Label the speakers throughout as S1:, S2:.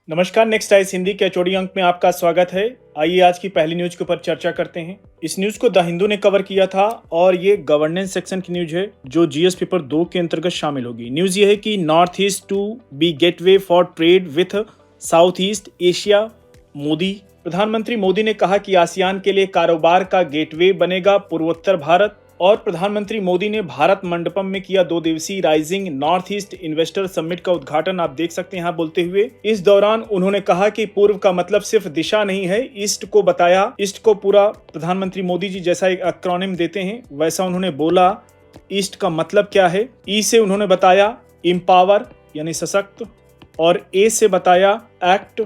S1: नमस्कार, next eyes Hindi के HOD अंक में आपका स्वागत है। आइए आज की पहली न्यूज के ऊपर चर्चा करते हैं। इस न्यूज को द हिंदू ने कवर किया था और ये गवर्नेंस सेक्शन की न्यूज है जो जीएस पेपर 2 के अंतर्गत शामिल होगी। न्यूज ये है कि north east to be gateway for trade with south east Asia. Modi प्रधानमंत्री मोदी ने कहा कि आसियान के लिए कारोबार का गेटवे बनेगा पूर्वोत्तर भारत। और प्रधानमंत्री मोदी ने भारत मंडपम में किया 2 दिवसीय rising north east investor summit का उद्घाटन। आप देख सकते हैं यहाँ बोलते हुए इस दौरान उन्होंने कहा कि पूर्व का मतलब सिर्फ दिशा नहीं है, ईस्ट को बताया। ईस्ट को पूरा प्रधानमंत्री मोदी जी जैसा एक एक्रोनिम देते हैं वैसा उन्होंने बोला। ईस्ट का मतलब क्या है? ई से उन्होंने बताया एम्पावर यानी सशक्त, और ए से बताया एक्ट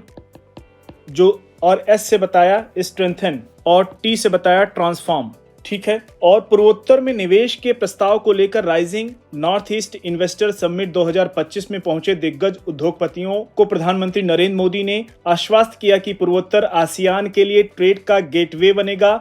S1: और एस से बताया स्ट्रेंथन, और टी से बताया ट्रांसफॉर्म। ठीक है। और पूर्वोत्तर में निवेश के प्रस्ताव को लेकर rising north east investor summit 2025 में पहुंचे दिग्गज उद्योगपतियों को प्रधानमंत्री नरेंद्र मोदी ने आश्वस्त किया कि पूर्वोत्तर आसियान के लिए ट्रेड का गेटवे बनेगा।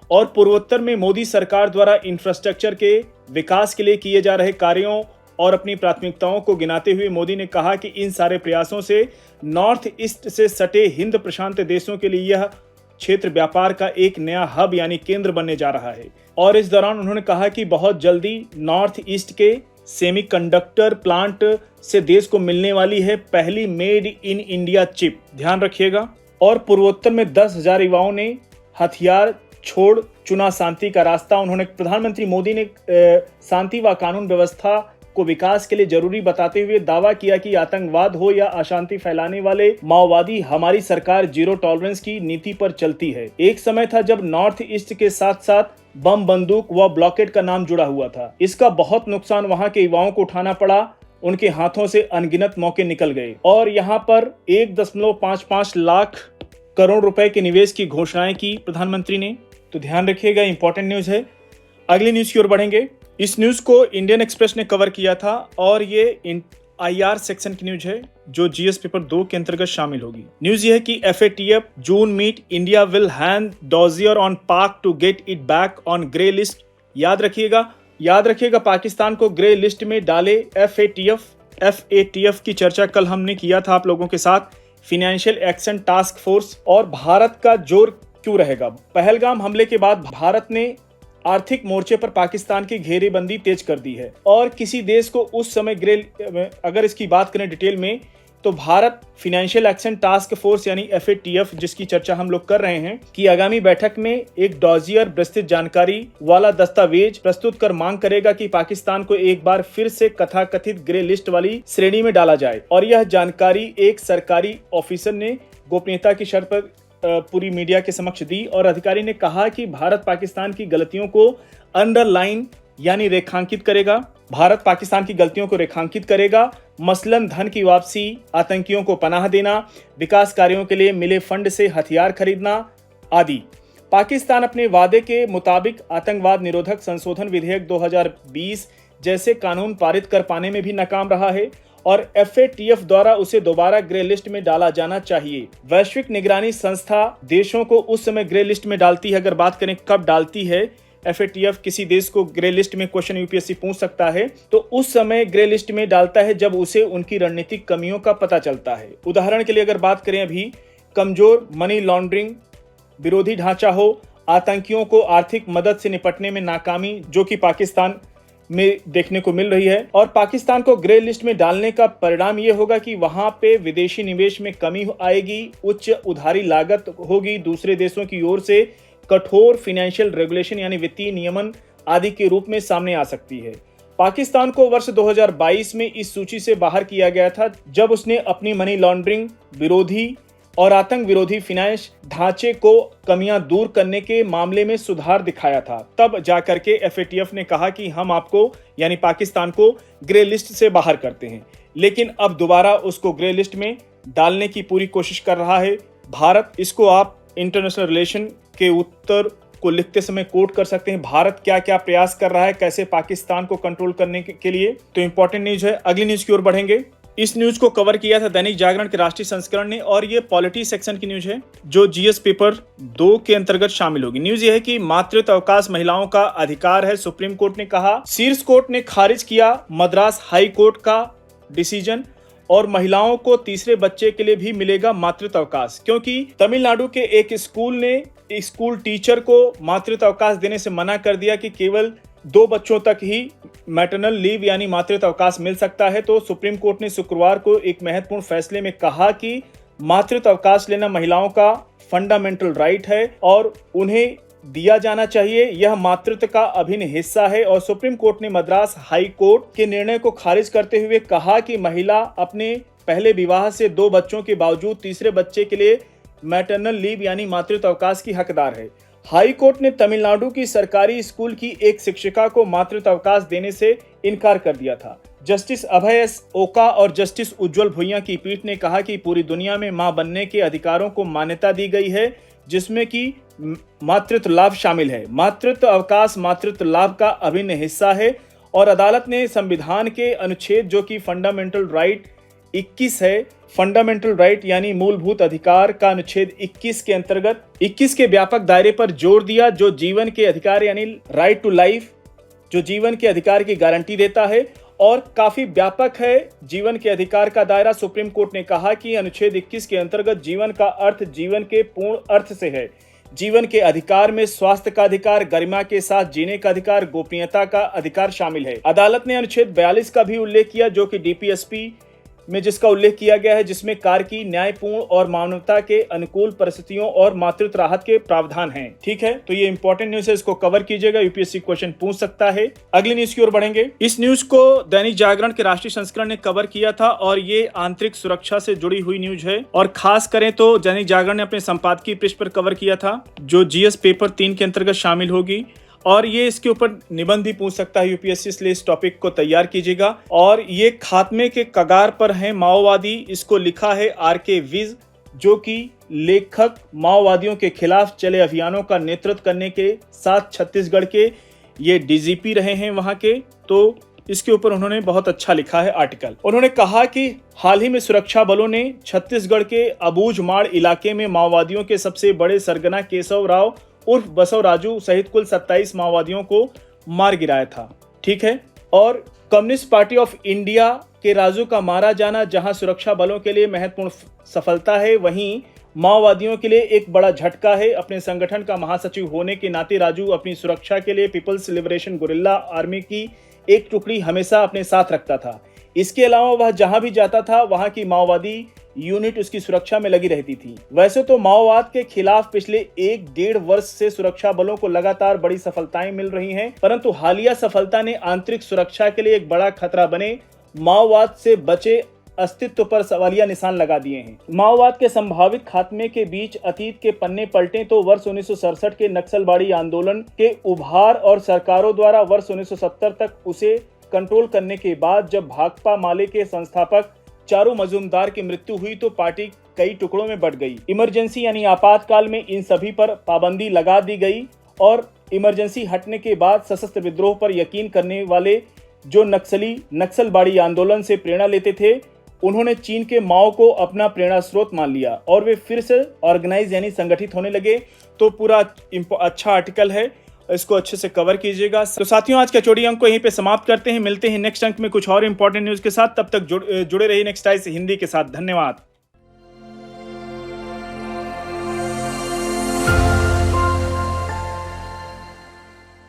S1: और पूर्वोत्तर में मोदी सरकार द्वारा इंफ्रास्ट्रक्चर के विकास के लिए किए जा रहे कार्यों और अपनी प्राथमिकताओं को गिनाते हुए मोदी ने कहा कि इन सारे प्रयासों से नॉर्थ ईस्ट से सटे हिंद प्रशांत देशों के लिए यह क्षेत्र व्यापार का एक नया हब यानी केंद्र बनने जा रहा है। और इस दौरान उन्होंने कहा कि बहुत जल्दी नॉर्थ ईस्ट के सेमीकंडक्टर प्लांट से देश को मिलने वाली है पहली मेड इन इंडिया चिप। ध्यान रखिएगा। और पूर्वोत्तर में 10,000 युवाओं ने हथियार छोड़ चुना शांति का रास्ता। उन्होंने प्रधानमंत्री मोदी ने शांति व कानून व्यवस्था को विकास के लिए जरूरी बताते हुए दावा किया कि आतंकवाद हो या अशांति फैलाने वाले माओवादी, हमारी सरकार जीरो टॉलरेंस की नीति पर चलती है। एक समय था जब नॉर्थ ईस्ट के साथ साथ बम, बंदूक व ब्लॉकेट का नाम जुड़ा हुआ था। इसका बहुत नुकसान वहां के युवाओं को उठाना पड़ा। उनके हाथों से अनगिनत मौके निकल गए और यहाँ पर 1.55 लाख करोड़ रुपए के निवेश की घोषणाएं की प्रधानमंत्री ने। तो ध्यान रखिएगा, इंपॉर्टेंट न्यूज है। अगली न्यूज की ओर बढ़ेंगे। इस न्यूज को इंडियन एक्सप्रेस ने कवर किया था और ये आईआर सेक्शन की न्यूज है जो जीएस पेपर 2 के अंतर्गत शामिल होगी। न्यूज ये है कि FATF June meet India will hand dossier on Pak to get it back on grey list. याद रखिएगा पाकिस्तान को ग्रे लिस्ट में डाले एफएटीएफ की चर्चा कल हमने किया था आप लोगों के साथ। फाइनेंशियल एक्शन टास्क फोर्स और भारत का जोर क्यों रहेगा? पहलगाम हमले के बाद भारत ने आर्थिक मोर्चे पर पाकिस्तान की घेरेबंदी तेज कर दी है और किसी देश को उस समय अगर इसकी बात करें डिटेल में तो Bharat financial action task force यानी एफएटीएफ जिसकी चर्चा हम लोग कर रहे हैं कि आगामी बैठक में एक डॉजियर विस्तृत जानकारी वाला दस्तावेज प्रस्तुत कर मांग करेगा कि पाकिस्तान को एक बार फिर से कथाकथित ग्रे लिस्ट वाली श्रेणी में डाला जाए। और यह जानकारी एक सरकारी ऑफिसर ने गोपनीयता की शर्त पर पूरी मीडिया के समक्ष दी और अधिकारी ने कहा कि भारत पाकिस्तान की गलतियों को अंडरलाइन यानी रेखांकित करेगा। भारत पाकिस्तान की गलतियों को रेखांकित करेगा, मसलन धन की वापसी, आतंकियों को पनाह देना, विकास कार्यों के लिए मिले फंड से हथियार खरीदना आदि। पाकिस्तान अपने वादे के मुताबिक आतंकवाद निरोधक संशोधन विधेयक 2020 जैसे कानून पारित कर पाने में भी नाकाम रहा है और एफएटीएफ द्वारा उसे दोबारा ग्रे लिस्ट में डाला जाना चाहिए। वैश्विक निगरानी संस्था देशों को उस समय ग्रे लिस्ट में डालती है। अगर बात करें कब डालती है एफएटीएफ किसी देश को ग्रे लिस्ट में, क्वेश्चन यूपीएससी पूछ सकता है, तो उस समय ग्रे लिस्ट में डालता है जब उसे उनकी रणनीतिक कमियों का पता चलता है। उदाहरण के लिए अगर बात करें अभी कमजोर मनी लॉन्ड्रिंग विरोधी ढांचा हो, आतंकियों को आर्थिक मदद से निपटने में नाकामी जो कि पाकिस्तान में देखने को मिल रही है। और पाकिस्तान को ग्रे लिस्ट में डालने का परिणाम ये होगा कि वहां पे विदेशी निवेश में कमी आएगी, उच्च उधारी लागत होगी, दूसरे देशों की ओर से कठोर फाइनेंशियल रेगुलेशन यानी वित्तीय नियमन आदि के रूप में सामने आ सकती है। पाकिस्तान को वर्ष 2022 में इस सूची से बाहर किया गया था जब उसने अपनी मनी लॉन्ड्रिंग विरोधी और आतंक विरोधी फाइनेंस ढांचे को कमियां दूर करने के मामले में सुधार दिखाया था। तब जाकर के एफएटीएफ ने कहा कि हम आपको यानी पाकिस्तान को ग्रे लिस्ट से बाहर करते हैं, लेकिन अब दोबारा उसको ग्रे लिस्ट में डालने की पूरी कोशिश कर रहा है भारत। इसको आप इंटरनेशनल रिलेशन के उत्तर को लिखते समय कोट कर सकते हैं। भारत क्या क्या प्रयास कर रहा है कैसे पाकिस्तान को कंट्रोल करने के लिए। तो इंपॉर्टेंट न्यूज है। अगली न्यूज की ओर बढ़ेंगे। इस न्यूज को कवर किया था दैनिक जागरण के राष्ट्रीय संस्करण ने और ये पॉलिटी सेक्शन की न्यूज है जो जीएस पेपर 2 के अंतर्गत शामिल होगी। न्यूज ये है कि मातृत्व अवकाश महिलाओं का अधिकार है, सुप्रीम कोर्ट ने कहा। शीर्ष कोर्ट ने खारिज किया मद्रास हाई कोर्ट का डिसीजन और महिलाओं को तीसरे बच्चे के लिए भी मिलेगा मातृत्व अवकाश, क्योंकि तमिलनाडु के एक स्कूल ने स्कूल टीचर को मातृत्व अवकाश देने से मना कर दिया कि केवल 2 बच्चों तक ही मैटरनल लीव यानी मातृत्व अवकाश मिल सकता है। तो सुप्रीम कोर्ट ने शुक्रवार को एक महत्वपूर्ण फैसले में कहा कि मातृत्व अवकाश लेना महिलाओं का फंडामेंटल राइट है और उन्हें दिया जाना चाहिए। यह मातृत्व का अभिन्न हिस्सा है। और सुप्रीम कोर्ट ने मद्रास हाई कोर्ट के निर्णय को खारिज करते हुए कहा कि महिला अपने पहले विवाह से 2 बच्चों के बावजूद तीसरे बच्चे के लिए मैटरनल लीव यानी मातृत्व अवकाश की हकदार है। हाई कोर्ट ने तमिलनाडु की सरकारी स्कूल की एक शिक्षिका को मातृत्व अवकाश देने से इनकार कर दिया था। जस्टिस अभय एस ओका और जस्टिस उज्जवल भुइयां की पीठ ने कहा कि पूरी दुनिया में मां बनने के अधिकारों को मान्यता दी गई है, जिसमें कि मातृत्व लाभ शामिल है। मातृत्व अवकाश मातृत्व लाभ का अभिन्न हिस्सा है और अदालत ने संविधान के अनुच्छेद जो कि फंडामेंटल राइट 21 है, फंडामेंटल राइट यानी मूलभूत अधिकार का अनुच्छेद 21 के अंतर्गत 21 के व्यापक दायरे पर जोर दिया, जो जीवन के अधिकार यानी राइट टू लाइफ, जो जीवन के अधिकार की गारंटी देता है और काफी व्यापक है जीवन के अधिकार का दायरा। सुप्रीम कोर्ट ने कहा कि अनुच्छेद 21 के अंतर्गत जीवन का अर्थ जीवन के पूर्ण अर्थ से है। जीवन के अधिकार में स्वास्थ्य का अधिकार, गरिमा के साथ जीने का अधिकार, गोपनीयता का अधिकार शामिल है। अदालत ने अनुच्छेद 42 का भी उल्लेख किया, जो कि डीपीएसपी में जिसका उल्लेख किया गया है, जिसमें कार्य की न्यायपूर्ण और मानवता के अनुकूल परिस्थितियों और मातृत्व राहत के प्रावधान हैं। ठीक है, तो ये इंपॉर्टेंट न्यूज है, इसको कवर कीजिएगा, यूपीएससी क्वेश्चन पूछ सकता है। अगली न्यूज की ओर बढ़ेंगे। इस न्यूज को दैनिक जागरण के राष्ट्रीय संस्करण ने कवर किया था और ये आंतरिक सुरक्षा से जुड़ी हुई न्यूज है। और खास करें तो दैनिक जागरण ने अपने संपादकीय पृष्ठ पर कवर किया था, जो जीएस पेपर 3 के अंतर्गत शामिल होगी और ये इसके ऊपर निबंध भी पूछ सकता है यूपीएससी, इसलिए इस टॉपिक को तैयार कीजिएगा। और ये खात्मे के कगार पर हैं माओवादी, इसको लिखा है आरके विज, जो कि लेखक माओवादियों के खिलाफ चले अभियानों का नेतृत्व करने के साथ छत्तीसगढ़ के ये डीजीपी रहे हैं वहां के। तो इसके ऊपर उन्होंने बहुत अच्छा लिखा है आर्टिकल। उन्होंने कहा कि हाल ही में सुरक्षा बलों ने छत्तीसगढ़ के अबूझमाड़ इलाके में माओवादियों के सबसे बड़े सरगना केशव राव उर्फ बसव राजू सहित कुल 27 माओवादियों को मार गिराया था। ठीक है, और कम्युनिस्ट पार्टी ऑफ इंडिया के राजू का मारा जाना जहां सुरक्षा बलों के लिए महत्वपूर्ण सफलता है, वहीं माओवादियों के लिए एक बड़ा झटका है। अपने संगठन का महासचिव होने के नाते राजू अपनी सुरक्षा के लिए पीपल्स लिबरेशन गुरिल्ला आर्मी की एक टुकड़ी हमेशा अपने साथ रखता था। इसके अलावा वह जहां भी जाता था वहां की माओवादी यूनिट उसकी सुरक्षा में लगी रहती थी। वैसे तो माओवाद के खिलाफ पिछले 1-1.5 वर्ष से सुरक्षा बलों को लगातार बड़ी सफलताएं मिल रही हैं, परंतु हालिया सफलता ने आंतरिक सुरक्षा के लिए एक बड़ा खतरा बने माओवाद से बचे अस्तित्व पर सवालिया निशान लगा दिए हैं। माओवाद के संभावित खात्मे के बीच अतीत के पन्ने पलटे तो वर्ष 1967 के नक्सलबाड़ी आंदोलन के उभार और सरकारों द्वारा वर्ष 1970 तक उसे कंट्रोल करने के बाद जब भाकपा माले के संस्थापक चारू मजूमदार की मृत्यु हुई तो पार्टी कई टुकड़ों में बंट गई। इमरजेंसी यानी आपातकाल में इन सभी पर पाबंदी लगा दी गई और इमरजेंसी हटने के बाद सशस्त्र विद्रोह पर यकीन करने वाले जो नक्सलबाड़ी आंदोलन से प्रेरणा लेते थे, उन्होंने चीन के माओ को अपना प्रेरणा स्रोत मान लिया और वे फिर से ऑर्गेनाइज यानी संगठित होने लगे। तो पूरा अच्छा आर्टिकल है, इसको अच्छे से कवर कीजिएगा। तो साथियों, आज का चौड़ी अंक को यहीं पे समाप्त करते हैं। मिलते हैं नेक्स्ट अंक में कुछ और इंपॉर्टेंट न्यूज के साथ। तब तक जुड़े रहिए नेक्स्ट टाइम्स हिंदी के साथ। धन्यवाद।